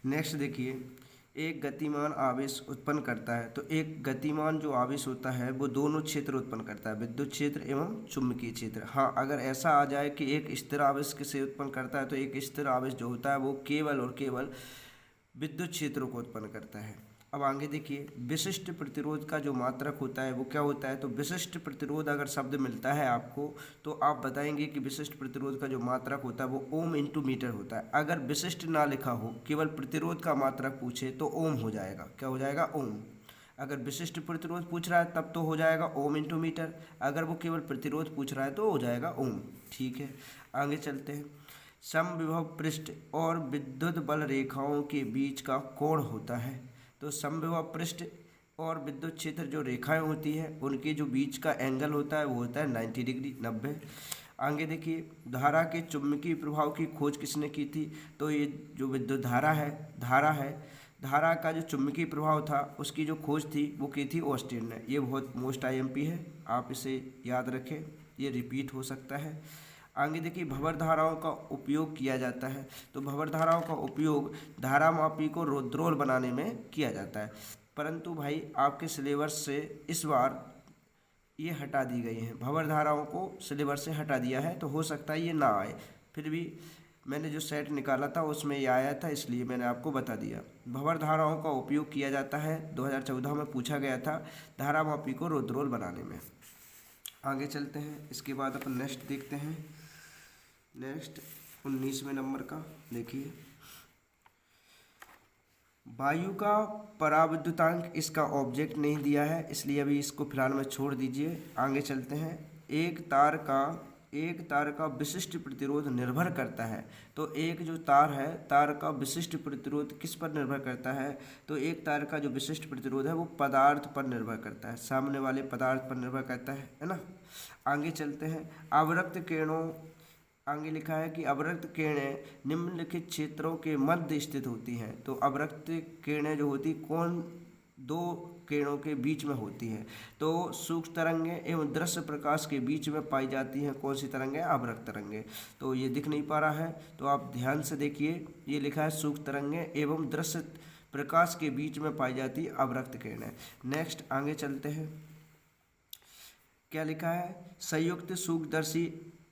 Next देखिए, एक गतिमान आवेश उत्पन्न करता है। तो एक गतिमान जो आवेश होता है वो दोनों क्षेत्र उत्पन्न करता है, विद्युत क्षेत्र एवं चुंबकीय क्षेत्र। हाँ, अगर ऐसा आ जाए कि एक स्थिर आवेश किसे उत्पन्न करता है, तो एक स्थिर आवेश जो होता है वो केवल और केवल विद्युत क्षेत्रों को उत्पन्न करता है। अब आगे देखिए, विशिष्ट प्रतिरोध का जो मात्रक होता है वो क्या होता है। तो विशिष्ट प्रतिरोध अगर शब्द मिलता है आपको, तो आप बताएंगे कि विशिष्ट प्रतिरोध का जो मात्रक होता है वो ओम इंटू मीटर होता है। अगर विशिष्ट ना लिखा हो, केवल प्रतिरोध का मात्रक पूछे तो ओम हो जाएगा। क्या हो जाएगा? ओम। अगर विशिष्ट प्रतिरोध पूछ रहा है तब तो हो जाएगा ओम इंटू मीटर। अगर वो केवल प्रतिरोध पूछ रहा है तो हो जाएगा ओम। ठीक है, आगे चलते हैं। समविभव पृष्ठ और विद्युत बल रेखाओं के बीच का कोण होता है। तो समविभव पृष्ठ और विद्युत क्षेत्र जो रेखाएं होती है उनके जो बीच का एंगल होता है वो होता है 90 डिग्री, 90। आगे देखिए, धारा के चुंबकीय प्रभाव की खोज किसने की थी। तो ये जो विद्युत धारा का जो चुंबकीय प्रभाव था उसकी जो खोज थी वो की थी ऑस्टिन ने। ये बहुत मोस्ट आईएमपी है, आप इसे याद रखें, ये रिपीट हो सकता है। आगे देखिए, भंवर धाराओं का उपयोग किया जाता है। तो भंवर धाराओं का उपयोग धारामापी को रुद्रोल बनाने में किया जाता है, परंतु भाई आपके सिलेबस से इस बार ये हटा दी गई हैं। भंवर धाराओं को सिलेबस से हटा दिया है, तो हो सकता है ये ना आए, फिर भी मैंने जो सेट निकाला था उसमें ये आया था, इसलिए मैंने आपको बता दिया। भंवर धाराओं का उपयोग किया जाता है, 2014 में पूछा गया था, धारामापी को रुद्रोल बनाने में। आगे चलते हैं, इसके बाद अपन नेक्स्ट देखते हैं। नेक्स्ट 19वें नंबर का देखिए, वायु का पराविद्युतांक इसका ऑब्जेक्ट नहीं दिया है, इसलिए अभी इसको फिलहाल में छोड़ दीजिए। आगे चलते हैं। एक तार का विशिष्ट प्रतिरोध निर्भर करता है। तो एक जो तार है, तार का विशिष्ट प्रतिरोध किस पर निर्भर करता है। तो एक तार का जो विशिष्ट प्रतिरोध है वो पदार्थ पर निर्भर करता है, सामने वाले पदार्थ पर निर्भर करता है ना। आगे चलते हैं। अवरक्त किरणों, आगे लिखा है कि अवरक्त किरणें निम्नलिखित क्षेत्रों के मध्य स्थित होती हैं। तो अवरक्त किरणें जो होती कौन दो किरणों के बीच में होती हैं। तो सूक्ष्म तरंगें एवं दृश्य प्रकाश के बीच में पाई जाती हैं। कौन सी तरंगें? अवरक्त तरंगें। तो ये दिख नहीं पा रहा है, तो आप ध्यान से देखिए, ये लिखा है सूक्ष्म तरंगें एवं दृश्य प्रकाश के बीच में पाई जाती अवरक्त किरणें। नेक्स्ट आगे चलते हैं। क्या लिखा है? संयुक्त सूक्ष्मदर्शी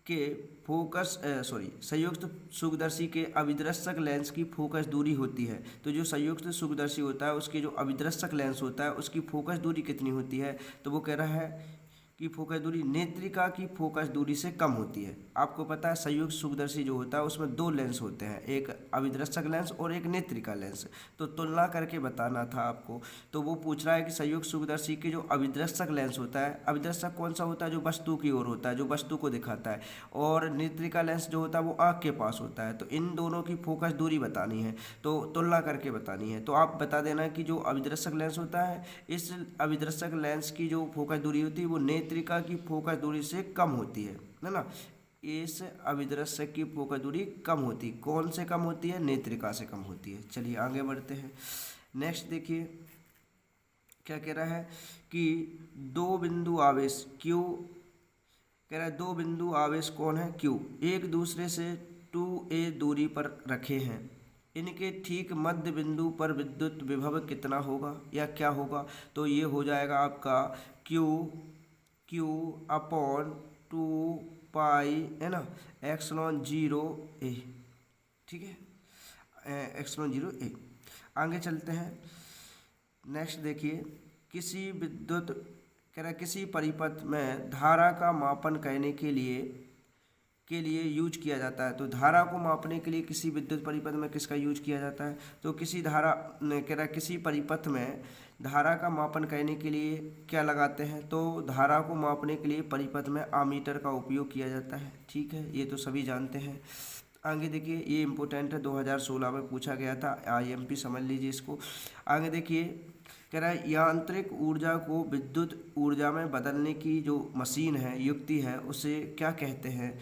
के संयुक्त सूक्ष्मदर्शी के अभिदर्शक लेंस की फोकस दूरी होती है। तो जो संयुक्त सूक्ष्मदर्शी होता है उसके जो अभिदर्शक लेंस होता है उसकी फोकस दूरी कितनी होती है। तो वो कह रहा है कि फोकस दूरी नेत्रिका की फोकस दूरी से कम होती है। आपको पता है संयुक्त सूक्ष्मदर्शी जो होता है उसमें दो लेंस होते हैं, एक अभिदर्शक लेंस और एक नेत्रिका लेंस। तो तुलना करके बताना था आपको। तो वो पूछ रहा है कि संयुक्त सूक्ष्मदर्शी के जो अभिदर्शक लेंस होता है, अभिदर्शक कौन सा होता है? जो वस्तु की ओर होता है, जो वस्तु को दिखाता है, और नेत्रिका लेंस जो होता है वो आँख के पास होता है। तो इन दोनों की फोकस दूरी बतानी है, तो तुलना करके बतानी है। तो आप बता देना कि जो अभिदर्शक लेंस होता है, इस अभिदर्शक लेंस की जो फोकस दूरी होती है वो नेत्रिका की फोकस दूरी से कम होती है ना। इस अभिदर्शक की फोकस दूरी कम होती, कौन से कम होती है? नेत्रिका से कम होती है। चलिए आगे बढ़ते हैं। नेक्स्ट देखिए, क्या कह रहा है कि दो बिंदु आवेश क्यू, कह रहा है दो बिंदु आवेश कौन है? क्यू, एक दूसरे से 2a दूरी पर रखे हैं। इनके ठीक मध्य बिंदु पर विद्युत विभव कितना होगा या क्या होगा। तो ये हो जाएगा आपका क्यू अपॉन 2 पाई, है ना, एक्सलॉन 0a। ठीक है, एक्सलॉन 0a। आगे चलते हैं। नेक्स्ट देखिए, किसी विद्युत, कह रहा है किसी परिपथ में धारा का मापन करने के लिए यूज किया जाता है। तो धारा को मापने के लिए किसी विद्युत परिपथ में किसका यूज किया जाता है। तो किसी धारा, कह रहा है किसी परिपथ में धारा का मापन करने के लिए क्या लगाते हैं। तो धारा को मापने के लिए परिपथ में आमीटर का उपयोग किया जाता है। ठीक है, ये तो सभी जानते हैं। आगे देखिए, ये इम्पोर्टेंट है, 2016 में पूछा गया था, आईएमपी समझ लीजिए इसको। आगे देखिए, कह रहा है यांत्रिक ऊर्जा को विद्युत ऊर्जा में बदलने की जो मशीन है, युक्ति है, उसे क्या कहते हैं।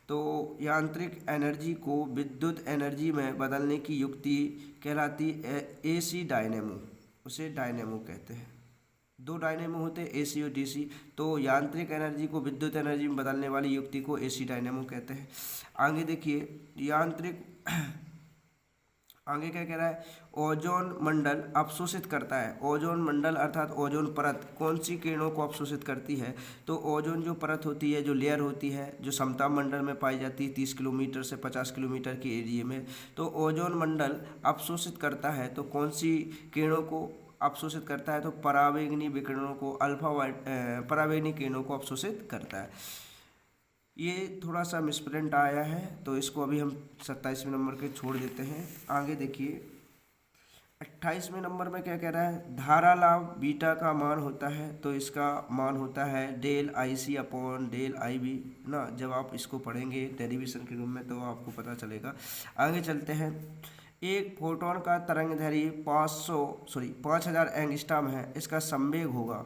तो यांत्रिक एनर्जी को विद्युत एनर्जी में बदलने की युक्ति कहलाती एसी डायनेमो, उसे डायनेमो कहते हैं। दो डायनेमो होते हैं, एसी और डीसी। तो यांत्रिक एनर्जी को विद्युत एनर्जी में बदलने वाली युक्ति को एसी डायनेमो कहते हैं। आगे देखिए, आगे क्या कह रहा है, ओजोन मंडल अवशोषित करता है। ओजोन मंडल अर्थात ओजोन परत कौन सी किरणों को अवशोषित करती है, तो ओजोन जो परत होती है, जो लेयर होती है, जो समताप मंडल में पाई जाती है 30 किलोमीटर से 50 किलोमीटर के एरिया में, तो ओजोन मंडल अवशोषित करता है। तो कौन सी किरणों को अवशोषित करता है, तो परावैंगनी विकिरणों को, अल्फा वाइट परावैंगनी किरणों को अवशोषित करता है। ये थोड़ा सा मिसप्रिंट आया है, तो इसको अभी हम 27वें नंबर के छोड़ देते हैं। आगे देखिए 28वें नंबर में क्या कह रहा है, धारा लाभ बीटा का मान होता है, तो इसका मान होता है del I C upon del I B ना। जब आप इसको पढ़ेंगे डेरिवेशन के रूप में तो आपको पता चलेगा। आगे चलते हैं। एक फोटोन का तरंगदैर्घ्य 5000 एंगस्ट्रॉम है, इसका संवेग होगा।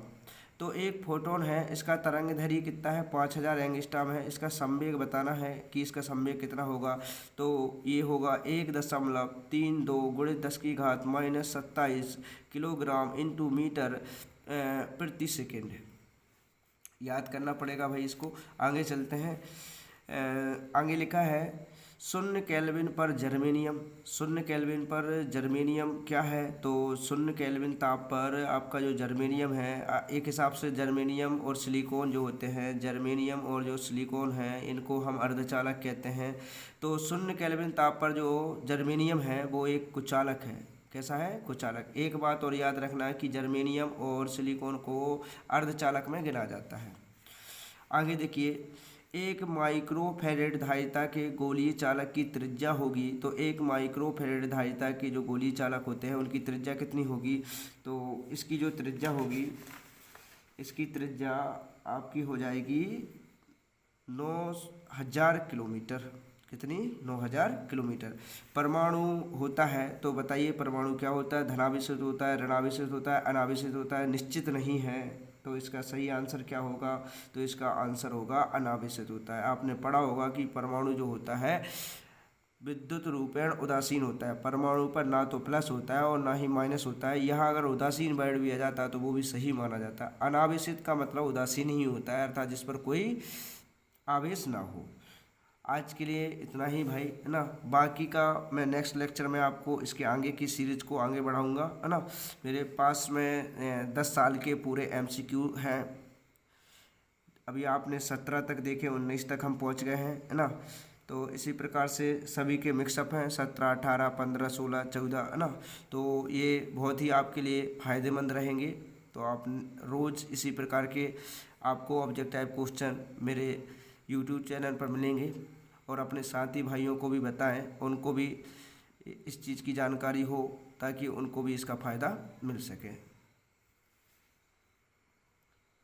तो एक फोटोन है, इसका तरंगदैर्घ्य कितना है, 5000 एंगस्ट्रॉम है। इसका संवेग बताना है कि इसका संवेग कितना होगा, तो ये होगा 1.32 गुणित 10⁻⁻27 किलोग्राम इंटू मीटर प्रति सेकेंड। याद करना पड़ेगा भाई इसको। आगे चलते हैं। आगे लिखा है 0 केल्विन पर जर्मेनियम। 0 केल्विन पर जर्मेनियम क्या है, तो 0 केल्विन ताप पर आपका जो जर्मेनियम है, एक हिसाब से जर्मेनियम और सिलिकॉन जो होते हैं, जर्मेनियम और जो सिलिकॉन है, इनको हम अर्धचालक कहते हैं। तो 0 केल्विन ताप पर जो जर्मेनियम है वो एक कुचालक है। कैसा है, कुचालक। एक बात और याद रखना है कि जर्मेनियम और सिलिकॉन को अर्धचालक में गिना जाता है। आगे देखिए, एक माइक्रोफैरेड धारिता के गोलीय चालक की त्रिज्या होगी। तो एक माइक्रोफैरेड धारिता के जो गोलीय चालक होते हैं उनकी त्रिज्या कितनी होगी, तो इसकी जो त्रिज्या होगी, इसकी त्रिज्या आपकी हो जाएगी 9000 किलोमीटर। कितनी, 9000 किलोमीटर। परमाणु होता है, तो बताइए परमाणु क्या होता है, धनावेशित होता है, ऋणावेशित होता है, अनावेशित होता है, निश्चित नहीं है। तो इसका सही आंसर क्या होगा, तो इसका आंसर होगा अनावेशित होता है। आपने पढ़ा होगा कि परमाणु जो होता है विद्युत रूपेण उदासीन होता है। परमाणु पर ना तो प्लस होता है और ना ही माइनस होता है। यहाँ अगर उदासीन बैठ भी आ जाता है तो वो भी सही माना जाता है। अनावेशित का मतलब उदासीन ही होता है, अर्थात जिस पर कोई आवेश ना हो। आज के लिए इतना ही भाई, है ना। बाकी का मैं नेक्स्ट लेक्चर में आपको इसके आगे की सीरीज को आगे बढ़ाऊंगा, है ना। मेरे पास में 10 साल के पूरे MCQ हैं। अभी आपने 17 तक देखे, 19 तक हम पहुंच गए हैं, है ना। तो इसी प्रकार से सभी के मिक्सअप हैं, 17, 18, 15, 16, 14, है ना। तो ये बहुत ही आपके लिए फ़ायदेमंद रहेंगे। तो आप रोज़ इसी प्रकार के आपको ऑब्जेक्टिव क्वेश्चन मेरे YouTube चैनल पर मिलेंगे। और अपने साथी भाइयों को भी बताएं, उनको भी इस चीज़ की जानकारी हो, ताकि उनको भी इसका फ़ायदा मिल सके।